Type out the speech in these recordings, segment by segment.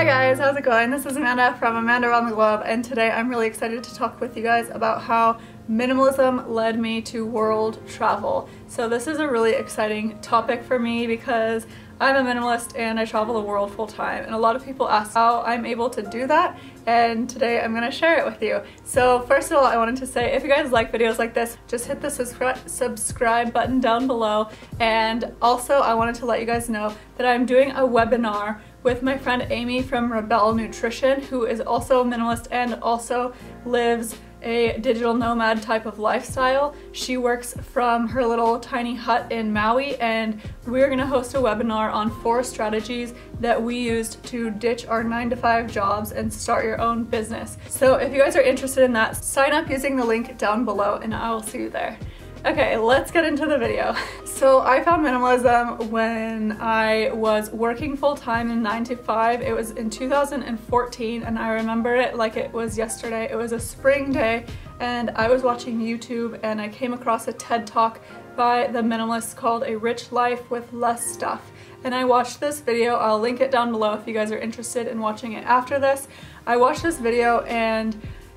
Hi guys, how's it going? This is Amanda from Amanda Around the Globe, and today I'm really excited to talk with you guys about how minimalism led me to world travel. So this is a really exciting topic for me because I'm a minimalist and I travel the world full time, and a lot of people ask how I'm able to do that, and today I'm going to share it with you. So first of all, I wanted to say, if you guys like videos like this, just hit the subscribe button down below, and also I wanted to let you guys know that I'm doing a webinar with my friend Amy from Rebel Nutrition, who is also a minimalist and also lives a digital nomad type of lifestyle. She works from her little tiny hut in Maui, and we're gonna host a webinar on 4 strategies that we used to ditch our 9-to-5 jobs and start your own business. So if you guys are interested in that, sign up using the link down below and I will see you there. Okay, let's get into the video. So I found minimalism when I was working full-time in 9-to-5. It was in 2014, and I remember it like it was yesterday. It was a spring day and I was watching YouTube and I came across a TED Talk by the minimalist called A Rich Life with Less Stuff. And I watched this video. I'll link it down below if you guys are interested in watching it after this. I watched this video and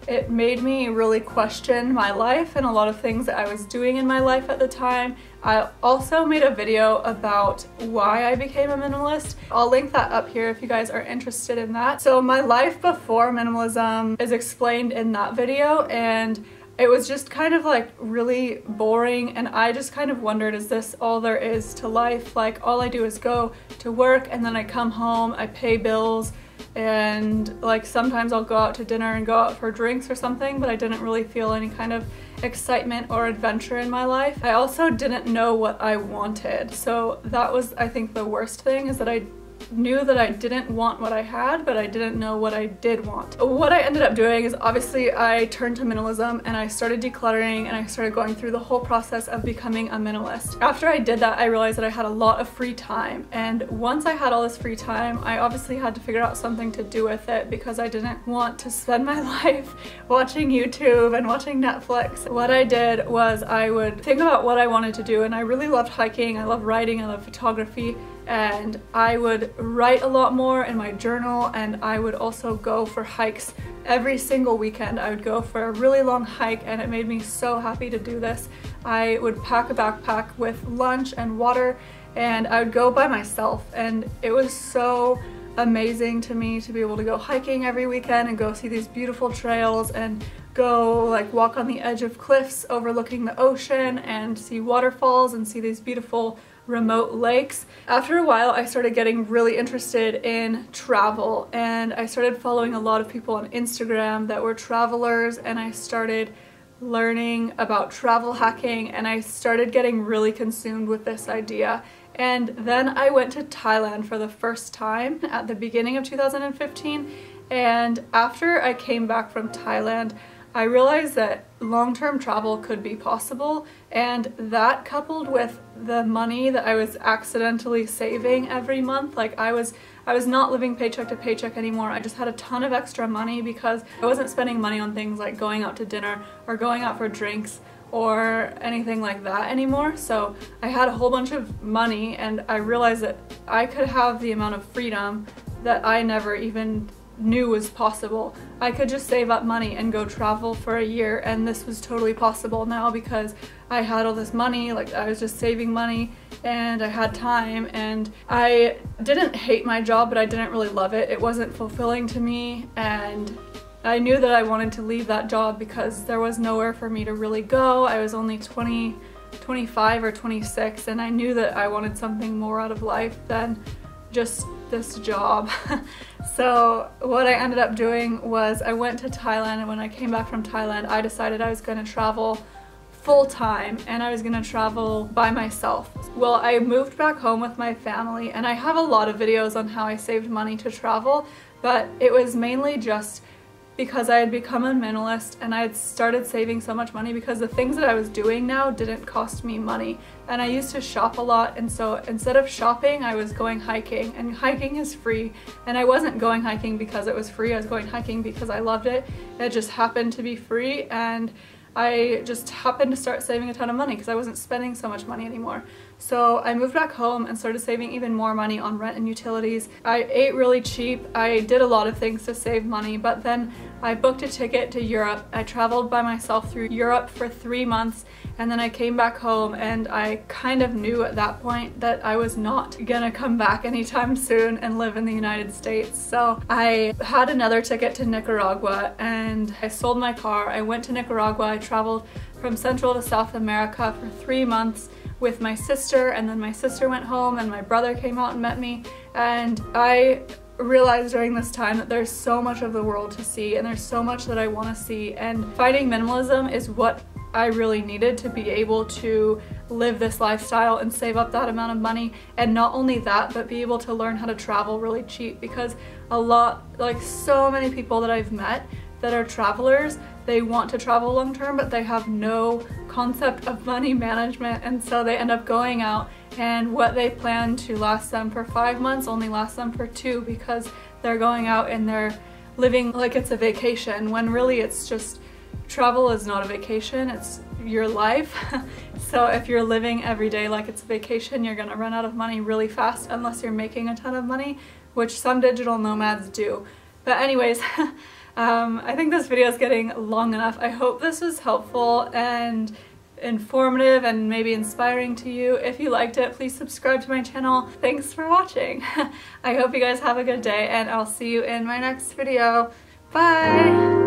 it made me really question my life and a lot of things that I was doing in my life at the time. I also made a video about why I became a minimalist. I'll link that up here if you guys are interested in that. So my life before minimalism is explained in that video, and it was just kind of like really boring, and I just kind of wondered, is this all there is to life? Like, all I do is go to work and then I come home, I pay bills, and like sometimes I'll go out to dinner and go out for drinks or something, but I didn't really feel any kind of excitement or adventure in my life. I also didn't know what I wanted. So that was, I think, the worst thing, is that I knew that I didn't want what I had, but I didn't know what I did want. What I ended up doing is, obviously I turned to minimalism and I started decluttering and I started going through the whole process of becoming a minimalist. After I did that, I realized that I had a lot of free time, and once I had all this free time, I obviously had to figure out something to do with it because I didn't want to spend my life watching YouTube and watching Netflix. What I did was I would think about what I wanted to do, and I really loved hiking, I love writing, I love photography, and I would write a lot more in my journal, and I would also go for hikes every single weekend. I would go for a really long hike, and it made me so happy to do this. I would pack a backpack with lunch and water, and I would go by myself, and it was so amazing to me to be able to go hiking every weekend and go see these beautiful trails and go like walk on the edge of cliffs overlooking the ocean and see waterfalls and see these beautiful remote lakes. After a while, I started getting really interested in travel, and I started following a lot of people on Instagram that were travelers, and I started learning about travel hacking, and I started getting really consumed with this idea. And then I went to Thailand for the first time at the beginning of 2015, and after I came back from Thailand, I realized that long-term travel could be possible, and that coupled with the money that I was accidentally saving every month, like I was not living paycheck to paycheck anymore. I just had a ton of extra money because I wasn't spending money on things like going out to dinner or going out for drinks or anything like that anymore. So I had a whole bunch of money, and I realized that I could have the amount of freedom that I never even knew was possible. I could just save up money and go travel for a year, and this was totally possible now because I had all this money. Like, I was just saving money and I had time, and I didn't hate my job, but I didn't really love it. It wasn't fulfilling to me, and I knew that I wanted to leave that job because there was nowhere for me to really go. I was only 25 or 26, and I knew that I wanted something more out of life than just this job. So what I ended up doing was I went to Thailand, and when I came back from Thailand, I decided I was going to travel full-time, and I was going to travel by myself. Well, I moved back home with my family, and I have a lot of videos on how I saved money to travel, but it was mainly just because I had become a minimalist and I had started saving so much money because the things that I was doing now didn't cost me money. And I used to shop a lot, and so instead of shopping, I was going hiking, and hiking is free. And I wasn't going hiking because it was free, I was going hiking because I loved it. It just happened to be free, and I just happened to start saving a ton of money because I wasn't spending so much money anymore. So I moved back home and started saving even more money on rent and utilities. I ate really cheap. I did a lot of things to save money, but then I booked a ticket to Europe. I traveled by myself through Europe for 3 months, and then I came back home, and I kind of knew at that point that I was not gonna come back anytime soon and live in the United States. So I had another ticket to Nicaragua, and I sold my car. I went to Nicaragua. I traveled from Central to South America for 3 months with my sister, and then my sister went home and my brother came out and met me, and I realized during this time that there's so much of the world to see, and there's so much that I want to see, and finding minimalism is what I really needed to be able to live this lifestyle and save up that amount of money. And not only that, but be able to learn how to travel really cheap, because so many people that I've met that are travelers, they want to travel long term, but they have no concept of money management, and so they end up going out, and what they plan to last them for 5 months only lasts them for 2, because they're going out and they're living like it's a vacation, when really it's just, travel is not a vacation, it's your life. So if you're living every day like it's a vacation, you're gonna run out of money really fast unless you're making a ton of money, which some digital nomads do. But anyways, I think this video is getting long enough. I hope this was helpful and informative and maybe inspiring to you. If you liked it, please subscribe to my channel. Thanks for watching. I hope you guys have a good day, and I'll see you in my next video. Bye!